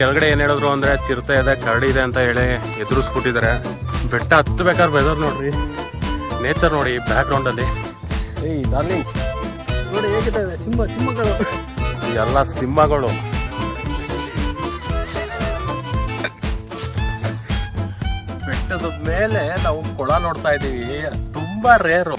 ಕೆಳಗಡೆ ಏನ್ ಹೇಳಿದ್ರು ಅಂದ್ರೆ ಚಿರತೆ ಇದೆ, ಕರಡಿ ಇದೆ ಅಂತ ಹೇಳಿ ಎದುರಿಸ್ಬಿಟ್ಟಿದ್ದಾರೆ. ಬೆಟ್ಟ ಹತ್ತಬೇಕಾದ್ರೆ ವೆದರ್ ನೋಡ್ರಿ, ನೇಚರ್ ನೋಡಿ ಬ್ಯಾಕ್ ಗ್ರೌಂಡ್ ಅಲ್ಲಿ. ಡಾರ್ಲಿಂಗ್ ನೋಡಿ ಹೇಗಿದ್ದಾವೆ ಸಿಂಹಗಳು, ಎಲ್ಲ ಸಿಂಹಗಳು. ಬೆಟ್ಟದ ಮೇಲೆ ನಾವು ಕೊಳ ನೋಡ್ತಾ ಇದೀವಿ, ತುಂಬಾ ರೇರು.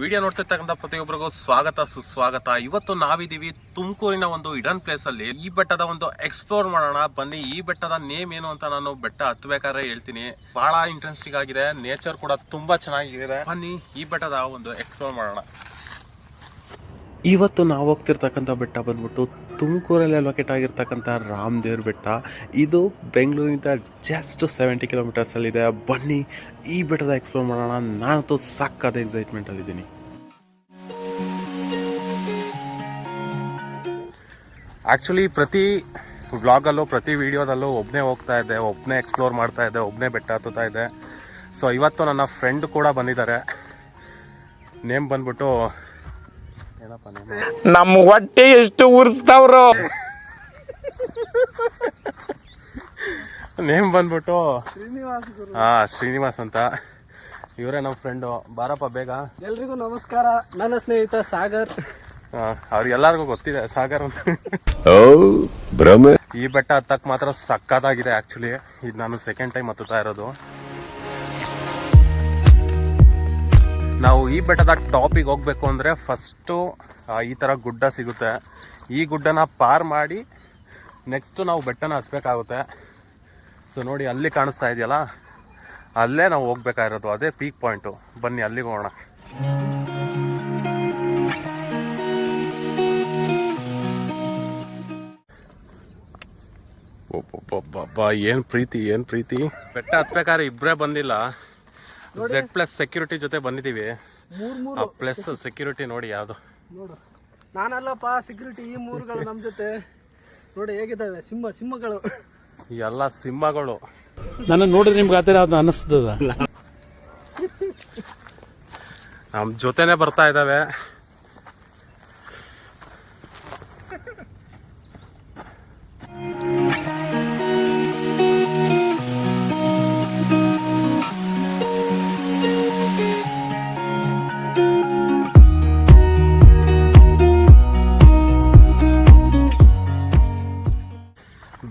ವಿಡಿಯೋ ನೋಡ್ತಿರ್ತಕ್ಕಂಥ ಪ್ರತಿಯೊಬ್ಬರಿಗೂ ಸ್ವಾಗತ ಸುಸ್ವಾಗತ. ಇವತ್ತು ನಾವಿದೀವಿ ತುಮಕೂರಿನ ಒಂದು ಹಿಡನ್ ಪ್ಲೇಸ್ ಅಲ್ಲಿ. ಈ ಬೆಟ್ಟದ ಒಂದು ಎಕ್ಸ್ಪ್ಲೋರ್ ಮಾಡೋಣ ಬನ್ನಿ. ಈ ಬೆಟ್ಟದ ನೇಮ್ ಏನು ಅಂತ ನಾನು ಬೆಟ್ಟ ಹತ್ಬೇಕಾದ್ರೆ ಹೇಳ್ತೀನಿ. ಬಹಳ ಇಂಟ್ರೆಸ್ಟಿಂಗ್ ಆಗಿದೆ, ನೇಚರ್ ಕೂಡ ತುಂಬಾ ಚೆನ್ನಾಗಿದೆ. ಬನ್ನಿ ಈ ಬೆಟ್ಟದ ಒಂದು ಎಕ್ಸ್ಪ್ಲೋರ್ ಮಾಡೋಣ. ಇವತ್ತು ನಾವು ಹೋಗ್ತಿರ್ತಕ್ಕಂಥ ಬೆಟ್ಟ ಬಂದ್ಬಿಟ್ಟು ತುಮಕೂರಲ್ಲೇ ಲೊಕೇಟ್ ಆಗಿರ್ತಕ್ಕಂಥ ರಾಮದೇವ್ರ ಬೆಟ್ಟ. ಇದು ಬೆಂಗಳೂರಿನಿಂದ ಜಸ್ಟ್ 70 ಕಿಲೋಮೀಟರ್ಸಲ್ಲಿದೆ. ಬನ್ನಿ ಈ ಬೆಟ್ಟದ ಎಕ್ಸ್ಪ್ಲೋರ್ ಮಾಡೋಣ. ನಾನಂತೂ ಸಕ್ಕದ ಎಕ್ಸೈಟ್ಮೆಂಟಲ್ಲಿದ್ದೀನಿ. ಆ್ಯಕ್ಚುಲಿ ಪ್ರತಿ ವ್ಲಾಗಲ್ಲೂ ಪ್ರತಿ ವಿಡಿಯೋದಲ್ಲೂ ಒಬ್ಬನೇ ಹೋಗ್ತಾ ಇದ್ದೆ, ಒಬ್ಬನೇ ಎಕ್ಸ್ಪ್ಲೋರ್ ಮಾಡ್ತಾ ಇದ್ದೆ, ಒಬ್ಬನೇ ಬೆಟ್ಟ ಹತ್ತುತ್ತಾ ಇದ್ದೆ. ಸೊ ಇವತ್ತು ನನ್ನ ಫ್ರೆಂಡ್ ಕೂಡ ಬಂದಿದ್ದಾರೆ. ನೇಮ್ ಬಂದ್ಬಿಟ್ಟು ನಮ್ಮ ಹೊಟ್ಟೆ ಎಷ್ಟು ಉರ್ಸ್ತಾವ್ರು. ನೇಮ್ ಬಂದ್ಬಿಟ್ಟು ಶ್ರೀನಿವಾಸ್ ಅಂತ. ಇವರೇ ನಮ್ಮ ಫ್ರೆಂಡು. ಬಾರಪ್ಪ ಬೇಗ. ಎಲ್ರಿಗೂ ನಮಸ್ಕಾರ, ನನ್ನ ಸ್ನೇಹಿತ ಸಾಗರ್. ಅವ್ರಿಗೆಲ್ಲರಿಗೂ ಗೊತ್ತಿದೆ ಸಾಗರ್ ಅಂತ. ಈ ಬೆಟ್ಟ ಹತ್ತಕ್ಕೆ ಮಾತ್ರ ಸಕ್ಕತ್ತಾಗಿದೆ. ಆ್ಯಕ್ಚುಲಿ ಇದು ನಾನು ಸೆಕೆಂಡ್ ಟೈಮ್ ಹತ್ತುತ್ತಾ ಇರೋದು. ನಾವು ಈ ಬೆಟ್ಟದ ಟಾಪಿಗೆ ಹೋಗ್ಬೇಕು ಅಂದರೆ ಫಸ್ಟು ಈ ಥರ ಗುಡ್ಡ ಸಿಗುತ್ತೆ. ಈ ಗುಡ್ಡನ ಪಾರ್ ಮಾಡಿ ನೆಕ್ಸ್ಟು ನಾವು ಬೆಟ್ಟನ ಹತ್ತಬೇಕಾಗುತ್ತೆ. ಸೊ ನೋಡಿ ಅಲ್ಲಿ ಕಾಣಿಸ್ತಾ ಇದೆಯಲ್ಲ, ಅಲ್ಲೇ ನಾವು ಹೋಗ್ಬೇಕಾಗಿರೋದು, ಅದೇ ಪೀಕ್ ಪಾಯಿಂಟು. ಬನ್ನಿ ಅಲ್ಲಿಗೆ ಹೋಗೋಣ. ಏನು ಪ್ರೀತಿ. ಬೆಟ್ಟ ಹತ್ಬೇಕಾದ್ರೆ ಇಬ್ಬರೇ ಬಂದಿಲ್ಲ, Z+ ಸೆಕ್ಯೂರಿಟಿ ಜೊತೆ ಬಂದಿದ್ದೀವಿ. ಪ್ಲಸ್ ಸೆಕ್ಯೂರಿಟಿ ನೋಡಿ ಯಾವುದು. ನೋಡು, ನಾನಲ್ಲಪ್ಪ ಸೆಕ್ಯೂರಿಟಿ, ಈ ಮೂರುಗಳು ನಮ್ಮ ಜೊತೆ. ನೋಡಿ ಹೇಗಿದ್ದಾವೆ ಸಿಂಹಗಳು, ಎಲ್ಲ ಸಿಂಹಗಳು. ನನ್ನ ನೋಡಿದ್ರೆ ನಿಮ್ಗೆ ಆ ಥರ ಅದು ಅನ್ನಿಸ್ತದ. ನಮ್ಮ ಜೊತೆನೆ ಬರ್ತಾ ಇದ್ದಾವೆ.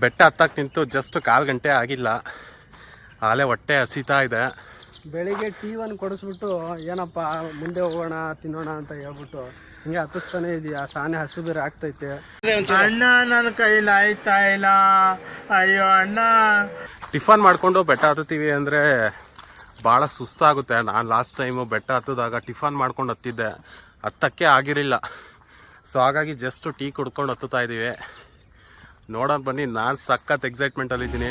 ಬೆಟ್ಟ ಹತ್ತಕ್ಕೆ ನಿಂತು ಜಸ್ಟ್ 1/4 ಗಂಟೆ ಆಗಿಲ್ಲ, ಆಲೇ ಹೊಟ್ಟೆ ಹಸಿತಾ ಇದೆ. ಬೆಳಿಗ್ಗೆ ಟೀ ಒಂದು ಕೊಡಿಸ್ಬಿಟ್ಟು ಏನಪ್ಪ ಮುಂದೆ ಹೋಗೋಣ ತಿನ್ನೋಣ ಅಂತ ಹೇಳ್ಬಿಟ್ಟು ಹಿಂಗೆ ಹತ್ತಿಸ್ತಾನೆ ಇದೆಯಾ. ಸಾನೆ ಹಸು ಬೇರೆ ಆಗ್ತೈತೆ. ಅಣ್ಣ ನನ್ನ ಕೈಲಿ ಆಯ್ತಾ ಇಲ್ಲ, ಅಯ್ಯೋ ಅಣ್ಣ. ಟಿಫನ್ ಮಾಡಿಕೊಂಡು ಬೆಟ್ಟ ಹತ್ತುತ್ತೀವಿ ಅಂದರೆ ಭಾಳ ಸುಸ್ತಾಗುತ್ತೆ. ನಾನು ಲಾಸ್ಟ್ ಟೈಮು ಬೆಟ್ಟ ಹತ್ತಿದಾಗ ಟಿಫನ್ ಮಾಡ್ಕೊಂಡು ಹತ್ತಿದ್ದೆ, ಹತ್ತಕ್ಕೆ ಆಗಿರಲಿಲ್ಲ. ಸೊ ಹಾಗಾಗಿ ಜಸ್ಟ್ ಟೀ ಕುಡ್ಕೊಂಡು ಹತ್ತುತ್ತಾ ಇದ್ದೀವಿ. ನೋಡೋಣ ಬನ್ನಿ. ನಾನು ಸಖತ್ ಎಕ್ಸೈಟ್ಮೆಂಟಲ್ಲಿದ್ದೀನಿ.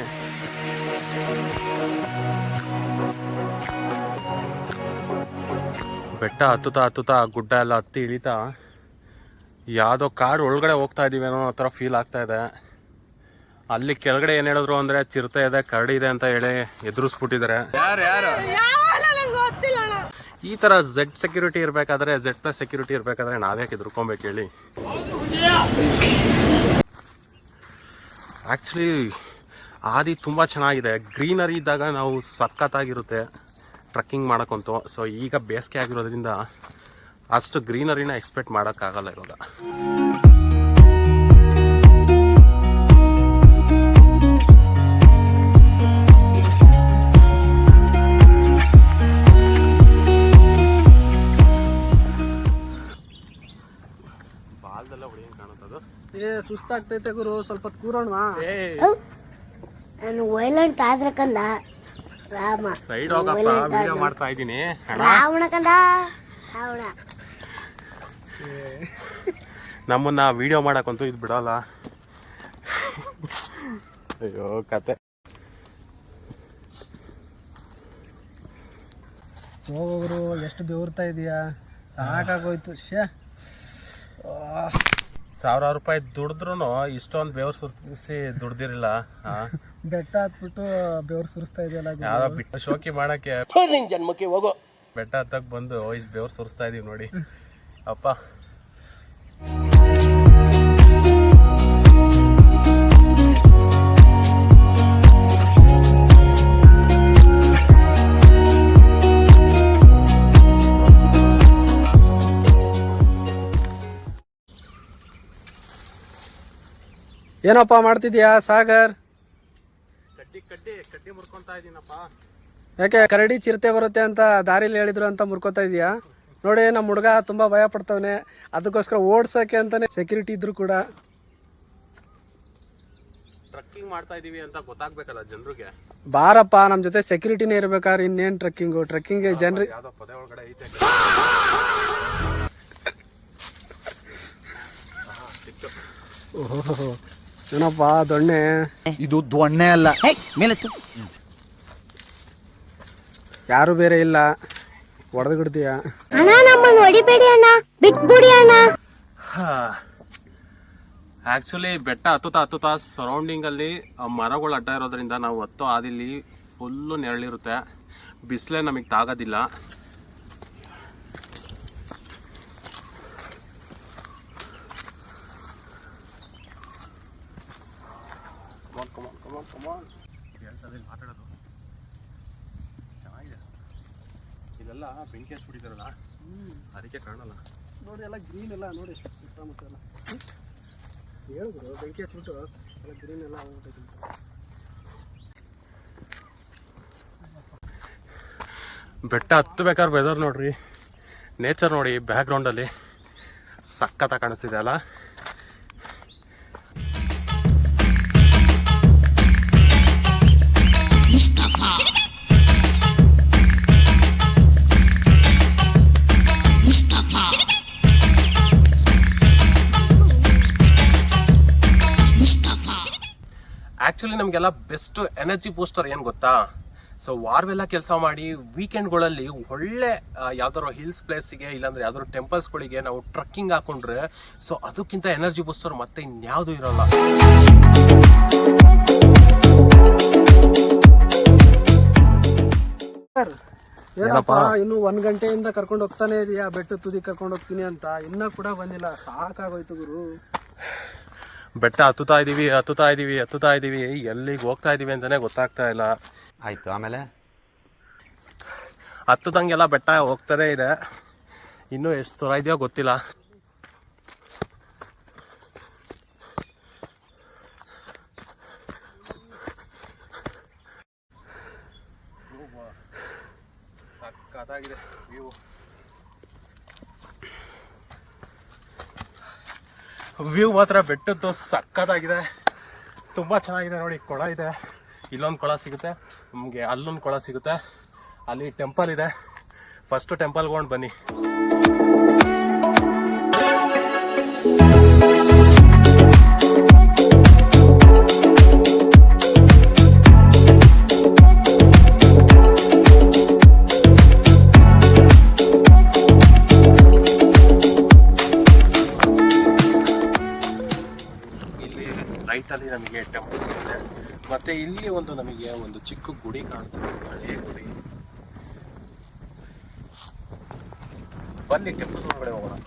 ಬೆಟ್ಟ ಹತ್ತುತ್ತಾ ಗುಡ್ಡ ಎಲ್ಲ ಹತ್ತಿ ಇಳಿತಾ ಯಾವುದೋ ಕಾಡು ಒಳಗಡೆ ಹೋಗ್ತಾ ಇದ್ದೀವಿ ಅನ್ನೋ ಆ ಥರ ಫೀಲ್ ಆಗ್ತಾ ಇದೆ. ಅಲ್ಲಿ ಕೆಳಗಡೆ ಏನು ಹೇಳಿದ್ರು ಅಂದರೆ ಚಿರತೆ ಇದೆ, ಕರಡಿ ಇದೆ ಅಂತ ಹೇಳಿ ಎದುರಿಸ್ಬಿಟ್ಟಿದ್ದಾರೆ. ಈ ಥರ Z ಸೆಕ್ಯೂರಿಟಿ ಇರಬೇಕಾದ್ರೆ, Z+ ಸೆಕ್ಯೂರಿಟಿ ಇರಬೇಕಾದ್ರೆ ನಾವ್ಯಾಕೆ ಎದುರ್ಕೊಬೇಕು ಹೇಳಿ. ಆ್ಯಕ್ಚುಲಿ ಆದಿ ತುಂಬ ಚೆನ್ನಾಗಿದೆ. ಗ್ರೀನರಿ ಇದ್ದಾಗ ನಾವು ಸಖತ್ತಾಗಿರುತ್ತೆ ಟ್ರಕ್ಕಿಂಗ್ ಮಾಡೋಕ್ಕಂತೂ. ಸೊ ಈಗ ಬೇಸಿಗೆ ಆಗಿರೋದ್ರಿಂದ ಅಷ್ಟು ಗ್ರೀನರಿನ ಎಕ್ಸ್ಪೆಕ್ಟ್ ಮಾಡೋಕ್ಕಾಗಲ್ಲ ಇವಾಗ. ಬಾಲ್ದೆಲ್ಲ ಹೊಡಿಯಂಗೆ ಕಾಣುತ್ತದು. ಸುಸ್ತಾಗ್ತೈತೆ ಗುರು, ಸ್ವಲ್ಪ ಕೂರೋಣವಾ? ನಾನು ವೈಲೆಂಟ್ ಆದ್ರ ಕಂದ ರಾಮ ಸೈಡ್ ಹೋಗಪ್ಪ, ವಿಡಿಯೋ ಮಾಡ್ತಾ ಇದ್ದೀನಿ. ರಾವಣ ಕಂದ ರಾವಣ. ನಮ್ಮನ್ನ ವಿಡಿಯೋ ಮಾಡಕ್ಕಂತೂ ಇದು ಬಿಡಲ್ಲ. ಅಯ್ಯೋ ಕತೆ. ಹೋಗೋರು ಎಷ್ಟು ಬೆವರ್ತಾ ಇದೀಯಾ, ಸಾಕಾಗೋಯ್ತು. 1000 ರೂಪಾಯಿ ದುಡಿದ್ರು ಇಷ್ಟೊಂದು ಬೆವರು ಸುರಿಸಿ ದುಡ್ದಿರಲಿಲ್ಲ. ಬೆಟ್ಟ ಹತ್ಬಿಟ್ಟು ಬೆವರು ಸುರಿಸ್ತಾ ಇದೆಯಲ್ಲ, ಯಾವ್ದೋ ಬಿಟ್ಟು ಶೋಕಿ ಮಾಡಕ್ಕೆ ಜನ್ಮಕ್ಕೆ ಹೋಗೋ. ಬೆಟ್ಟ ಹತ್ತಕ್ಕೆ ಬಂದು ಇಷ್ಟು ಬೆವರು ಸುರಿಸ್ತಾ ಇದೀವಿ ನೋಡಿ. ಅಪ್ಪ ಏನಪ್ಪ ಮಾಡ್ತಿದ್ಯಾ ಸಾಗರ್? ಕಡ್ಡಿ ಮುರ್ಕೊಂತಾ ಇದೀನಪ್ಪ. ಯಾಕೆ ಕರಡಿ ಚಿರತೆ ಬರುತ್ತೆ ಅಂತ ದಾರಿಲಿ ಹೇಳಿದ್ರು ಅಂತ ಮುರ್ಕೋತಾ ಇದೀಯಾ? ನೋಡಿ ನಮ್ಮ ಹುಡುಗ ತುಂಬಾ ಭಯ ಪಡ್ತವನೆ, ಅದಕ್ಕೋಸ್ಕರ ಓಡ್ಸಕ್ಕೆ ಅಂತಾನೆ ಸೆಕ್ಯೂರಿಟಿ ಇದ್ರು ಕೂಡ. ಟ್ರಕ್ಕಿಂಗ್ ಮಾಡ್ತಾ ಇದೀವಿ ಅಂತ ಗೊತ್ತಾಗ್ಬೇಕಲ್ಲ ಜನರಿಗೆ. ಬಾರಪ್ಪ ನಮ್ ಜೊತೆ ಸೆಕ್ಯೂರಿಟಿನೇ ಇರ್ಬೇಕಾದ್ರೆ ಇನ್ನೇನ್ ಟ್ರಕ್ಕಿಂಗ್ ಜನರಿಗೆ ಯಾವ್ದೋ ಪೊದೆ ಒಳಗಡೆ ಐತೆ. ಓಹೋ ಏನಪ್ಪ ದೊಣ್ಣೆ? ಇದು ದೊಣ್ಣೆ ಅಲ್ಲ. ಯಾರು ಬೇರೆ ಇಲ್ಲ, ಹೊಡೆದು ಬಿಡ್ತೀಯ. ಅಣ್ಣ ನಮ್ಮನ್ನು ಹೊಡಿಬೇಡಿ ಅಣ್ಣ, ಬಿಟ್ಬಿಡಿ ಅಣ್ಣ. ಆಕ್ಚುಲಿ ಬೆಟ್ಟ ಹತ್ತುತ್ತಾ ಸರೌಂಡಿಂಗ್ ಅಲ್ಲಿ ಮರಗಳು ಅಡ್ಡ ಇರೋದ್ರಿಂದ ನಾವು ಹತ್ತೋ ಹಾದಿಲಿ ಫುಲ್ಲು ನೆರಳಿರುತ್ತೆ, ಬಿಸಿಲೇ ನಮಗೆ ತಾಗೋದಿಲ್ಲ. ಮಾತಾಡೋದು ಚೆನ್ನಾಗಿದೆ. ಇದೆಲ್ಲ ಬೆಂಕಿ ಹಚ್ಬಿಟ್ಟಿದಾರಲ್ಲ, ಅದಕ್ಕೆ ಕಾಣಲ್ಲ. ನೋಡಿ ಎಲ್ಲ ಗ್ರೀನ್ ಎಲ್ಲ ನೋಡಿ ಸುತ್ತಮುತ್ತ ಎಲ್ಲ ಹೇಳಿದ್ರು, ಬೆಂಕಿ ಹಚ್ಬಿಟ್ಟು ಎಲ್ಲ ಗ್ರೀನ್ ಎಲ್ಲ ಹೋಗ್ಬಿಟ್ಟು. ಬೆಟ್ಟ ಹತ್ತಬೇಕಾದ್ರೆ ವೆದರ್ ನೋಡ್ರಿ, ನೇಚರ್ ನೋಡಿ ಬ್ಯಾಕ್ ಗ್ರೌಂಡಲ್ಲಿ ಸಖತ್ತಾಗಿ ಕಾಣಿಸ್ತಿದೆ ಅಲ್ಲ. ಆ್ಯಕ್ಚುಲಿ ನಮಗೆಲ್ಲ ಬೆಸ್ಟ್ ಎನರ್ಜಿ ಬೂಸ್ಟರ್ ಏನು ಗೊತ್ತಾ? ಸೊ ವಾರವೆಲ್ಲ ಕೆಲಸ ಮಾಡಿ ವೀಕೆಂಡ್ಗಳಲ್ಲಿ ಒಳ್ಳೆ ಯಾವ್ದಾದ್ರು ಹಿಲ್ಸ್ ಪ್ಲೇಸಿಗೆ ಇಲ್ಲಾಂದ್ರೆ ಯಾವ್ದಾದ್ರು ಟೆಂಪಲ್ಸ್ಗಳಿಗೆ ನಾವು ಟ್ರಕ್ಕಿಂಗ್ ಹಾಕೊಂಡ್ರೆ ಸೊ ಅದಕ್ಕಿಂತ ಎನರ್ಜಿ ಬೂಸ್ಟರ್ ಮತ್ತೆ ಇನ್ಯಾವುದೂ ಇರೋಲ್ಲ. ಏನಪ್ಪ ಇನ್ನು 1 ಗಂಟೆಯಿಂದ ಕರ್ಕೊಂಡು ಹೋಗ್ತಾನೆ ಇದೀಯಾ, ಬೆಟ್ಟ ತುದಿ ಕರ್ಕೊಂಡು ಹೋಗ್ತೀನಿ ಅಂತ, ಇನ್ನ ಕೂಡ ಬಂದಿಲ್ಲ. ಸಾಕಾಗೋಯ್ತು ಗುರು. ಬೆಟ್ಟ ಹತ್ತುತ್ತಾ ಇದೀವಿ, ಎಲ್ಲಿಗೆ ಹೋಗ್ತಾ ಇದೀವಿ ಅಂತಾನೆ ಗೊತ್ತಾಗ್ತಾ ಇಲ್ಲ. ಆಯ್ತು, ಆಮೇಲೆ ಹತ್ತದಂಗೆಲ್ಲ ಬೆಟ್ಟ ಹೋಗ್ತಾನೆ ಇದೆ, ಇನ್ನೂ ಎಷ್ಟು ದೂರ ಇದೆಯೋ ಗೊತ್ತಿಲ್ಲ. ಸಕ್ಕತ್ತಾಗಿದೆ ವ್ಯೂ ಮಾತ್ರ ಬೆಟ್ಟದ್ದು ಸಕ್ಕತ್ತಾಗಿದೆ, ತುಂಬ ಚೆನ್ನಾಗಿದೆ. ನೋಡಿ ಕೊಳ ಇದೆ, ಇಲ್ಲೊಂದು ಕೊಳ ಸಿಗುತ್ತೆ ನಮಗೆ, ಅಲ್ಲೊಂದು ಕೊಳ ಸಿಗುತ್ತೆ, ಅಲ್ಲಿ ಟೆಂಪಲ್ ಇದೆ. ಫಸ್ಟು ಟೆಂಪಲ್ಗೆ ಹೋಗಿ ಬನ್ನಿ. ರೈಟಲ್ಲಿ ನಮಗೆ ಟೆಂಪಲ್ ಸಿಗುತ್ತೆ, ಮತ್ತೆ ಇಲ್ಲಿ ನಮಗೆ ಒಂದು ಚಿಕ್ಕ ಗುಡಿ ಕಾಣ್ತದೆ, ಹಳೆಯ ಗುಡಿ. ಬನ್ನಿ ಟೆಂಪಲ್ ಒಳಗಡೆ ಹೋಗೋಣ.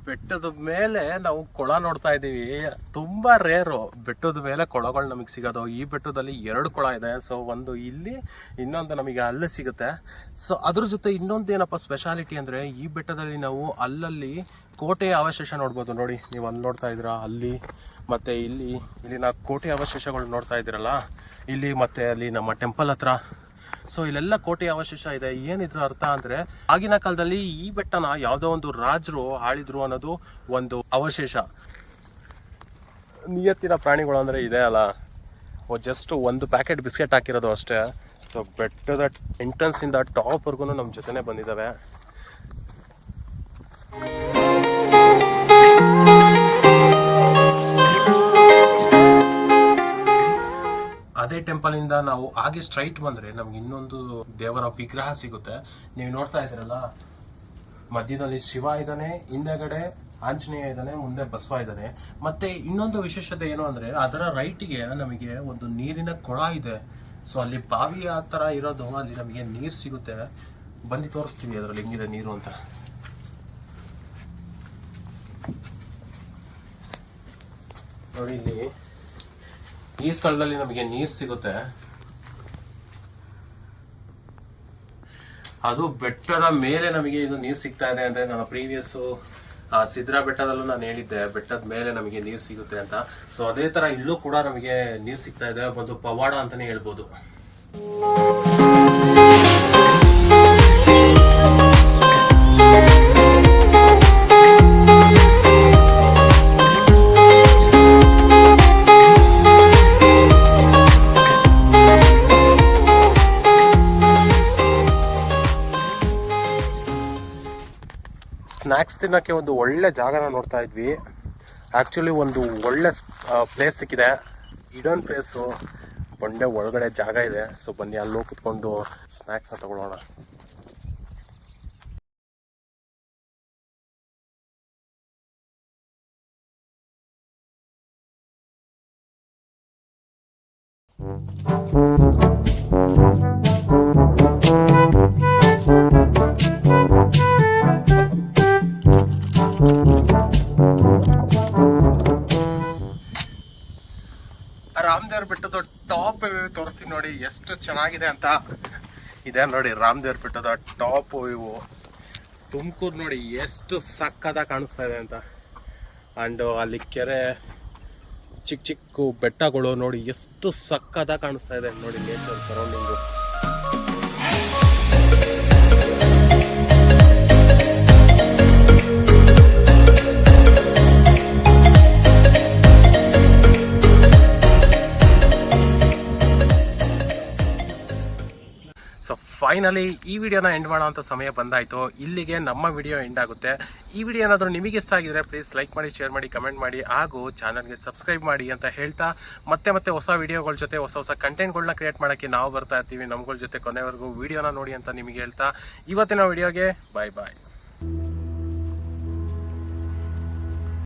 ಬೆಟ್ಟದ ಮೇಲೆ ನಾವು ಕೊಳ ನೋಡ್ತಾ ಇದ್ದೀವಿ, ತುಂಬ ರೇರು ಬೆಟ್ಟದ ಮೇಲೆ ಕೊಳಗಳು ನಮಗೆ ಸಿಗೋದು. ಈ ಬೆಟ್ಟದಲ್ಲಿ 2 ಕೊಳ ಇದೆ. ಸೊ ಒಂದು ಇಲ್ಲಿ, ಇನ್ನೊಂದು ನಮಗೆ ಅಲ್ಲೇ ಸಿಗುತ್ತೆ. ಸೊ ಅದ್ರ ಜೊತೆ ಇನ್ನೊಂದು ಏನಪ್ಪ ಸ್ಪೆಷಾಲಿಟಿ ಅಂದರೆ, ಈ ಬೆಟ್ಟದಲ್ಲಿ ನಾವು ಅಲ್ಲಲ್ಲಿ ಕೋಟೆಯ ಅವಶೇಷ ನೋಡ್ಬೋದು. ನೋಡಿ ನೀವು ಅಲ್ಲಿ ನೋಡ್ತಾ ಇದ್ದೀರಾ, ಅಲ್ಲಿ ಮತ್ತು ಇಲ್ಲಿನ ಕೋಟೆ ಅವಶೇಷಗಳು ನೋಡ್ತಾ ಇದ್ದೀರಲ್ಲ, ಇಲ್ಲಿ ಮತ್ತು ಅಲ್ಲಿ ನಮ್ಮ ಟೆಂಪಲ್ ಹತ್ರ. ಸೊ ಇಲ್ಲೆಲ್ಲ ಕೋಟೆಯ ಅವಶೇಷ ಇದೆ. ಏನಿದ್ರ ಅರ್ಥ ಅಂದರೆ, ಆಗಿನ ಕಾಲದಲ್ಲಿ ಈ ಬೆಟ್ಟನ ಯಾವುದೋ ಒಂದು ರಾಜರು ಆಳಿದ್ರು ಅನ್ನೋದು ಒಂದು ಅವಶೇಷ. ನಿಯತ್ತಿನ ಪ್ರಾಣಿಗಳು ಅಂದರೆ ಇದೆ ಅಲ್ಲ, ಜಸ್ಟ್ 1 ಪ್ಯಾಕೆಟ್ ಬಿಸ್ಕೆಟ್ ಹಾಕಿರೋದು ಅಷ್ಟೇ. ಸೊ ಬೆಟ್ಟದ ಎಂಟ್ರೆನ್ಸಿಂದ ಟಾಪ್ವರೆಗೂ ನಮ್ಮ ಜೊತೆನೇ ಬಂದಿದ್ದಾವೆ. ಟೆಂಪಲಿಂದ ನಾವು ಹಾಗೆ ಸ್ಟ್ರೈಟ್ ಬಂದರೆ ನಮ್ಗೆ ಇನ್ನೊಂದು ದೇವರ ವಿಗ್ರಹ ಸಿಗುತ್ತೆ. ನೀವು ನೋಡ್ತಾ ಇದ್ದೀರಲ್ಲ, ಮಧ್ಯದಲ್ಲಿ ಶಿವ ಇದ್ದಾನೆ, ಹಿಂದೆಗಡೆ ಆಂಜನೇಯ ಇದ್ದಾನೆ, ಮುಂದೆ ಬಸವ ಇದ್ದಾನೆ. ಮತ್ತೆ ಇನ್ನೊಂದು ವಿಶೇಷತೆ ಏನು ಅಂದರೆ ಅದರ ರೈಟಿಗೆ ನಮಗೆ ಒಂದು ನೀರಿನ ಕೊಳ ಇದೆ. ಸೊ ಅಲ್ಲಿ ಬಾವಿ ಆ ಥರ ಇರೋದು, ಅಲ್ಲಿ ನಮಗೆ ನೀರು ಸಿಗುತ್ತೆ. ಬಂದು ತೋರಿಸ್ತೀವಿ ಅದರಲ್ಲಿ ಹೆಂಗಿದೆ ನೀರು ಅಂತ. ನೋಡಿ, ಇಲ್ಲಿ ಈ ಸ್ಥಳದಲ್ಲಿ ನಮಗೆ ನೀರು ಸಿಗುತ್ತೆ. ಅದು ಬೆಟ್ಟದ ಮೇಲೆ ನಮಗೆ ಇದು ನೀರು ಸಿಗ್ತಾ ಇದೆ ಅಂದ್ರೆ, ನಾನು ಪ್ರೀವಿಯಸ್ ಸಿದ್ರಾ ಬೆಟ್ಟದಲ್ಲೂ ನಾನು ಹೇಳಿದ್ದೆ ಬೆಟ್ಟದ ಮೇಲೆ ನಮಗೆ ನೀರು ಸಿಗುತ್ತೆ ಅಂತ. ಸೊ ಅದೇ ತರ ಇಲ್ಲೂ ಕೂಡ ನಮಗೆ ನೀರು ಸಿಗ್ತಾ ಇದೆ. ಒಂದು ಪವಾಡ ಅಂತಾನೆ ಹೇಳ್ಬೋದು. ಸ್ನ್ಯಾಕ್ಸ್ ತಿನ್ನೋಕ್ಕೆ ಒಂದು ಒಳ್ಳೆ ಜಾಗನ ನೋಡ್ತಾ ಇದ್ವಿ. ಆ್ಯಕ್ಚುಲಿ ಒಂದು ಒಳ್ಳೆ ಪ್ಲೇಸ್ ಸಿಕ್ಕಿದೆ, ಇಡನ್ ಪ್ಲೇಸು. ಬಂಡೆ ಒಳಗಡೆ ಜಾಗ ಇದೆ. ಸೊ ಬನ್ನಿ ಅಲ್ಲೂ ಕುತ್ಕೊಂಡು ಸ್ನ್ಯಾಕ್ಸ್ನ ತಗೊಳ್ಳೋಣ. ರಾಮದೇವ್ರ ಬೆಟ್ಟದ ಟಾಪ್ ತೋರಿಸ್ತೀನಿ ನೋಡಿ, ಎಷ್ಟು ಚೆನ್ನಾಗಿದೆ ಅಂತ. ಇದೆ ನೋಡಿ ರಾಮದೇವ್ರ ಬೆಟ್ಟದ ಟಾಪ್ ಇವು. ತುಮಕೂರು ನೋಡಿ ಎಷ್ಟು ಸಕ್ಕದಾಗಿ ಕಾಣಿಸ್ತಾ ಇದೆ ಅಂತ. ಆ್ಯಂಡ್ ಅಲ್ಲಿ ಕೆರೆ, ಚಿಕ್ಕ ಚಿಕ್ಕ ಬೆಟ್ಟಗಳು ನೋಡಿ ಎಷ್ಟು ಸಕ್ಕದಾಗಿ ಕಾಣಿಸ್ತಾ ಇದೆ ನೋಡಿ, ನೇಚರ್ ಸರೌಂಡಿಂಗು. ಸೊ ಫೈನಲಿ ಈ ವಿಡಿಯೋನ ಎಂಡ್ ಮಾಡೋ ಅಂಥ ಸಮಯ ಬಂದಾಯಿತು. ಇಲ್ಲಿಗೆ ನಮ್ಮ ವಿಡಿಯೋ ಎಂಡ್ ಆಗುತ್ತೆ. ಈ ವಿಡಿಯೋ ಏನಾದರೂ ನಿಮಗೆ ಇಷ್ಟ ಆಗಿದ್ರೆ ಪ್ಲೀಸ್ ಲೈಕ್ ಮಾಡಿ, ಶೇರ್ ಮಾಡಿ, ಕಮೆಂಟ್ ಮಾಡಿ, ಹಾಗೂ ಚಾನಲ್ಗೆ ಸಬ್ಸ್ಕ್ರೈಬ್ ಮಾಡಿ ಅಂತ ಹೇಳ್ತಾ, ಮತ್ತೆ ಹೊಸ ವಿಡಿಯೋಗಳ ಜೊತೆ ಹೊಸ ಕಂಟೆಂಟ್ಗಳನ್ನ ಕ್ರಿಯೇಟ್ ಮಾಡೋಕ್ಕೆ ನಾವು ಬರ್ತಾ ಇರ್ತೀವಿ. ನಮ್ಗಳ ಜೊತೆ ಕೊನೆವರೆಗೂ ವಿಡಿಯೋನ ನೋಡಿ ಅಂತ ನಿಮಗೆ ಹೇಳ್ತಾ ಇವತ್ತಿನ ವಿಡಿಯೋಗೆ ಬಾಯ್.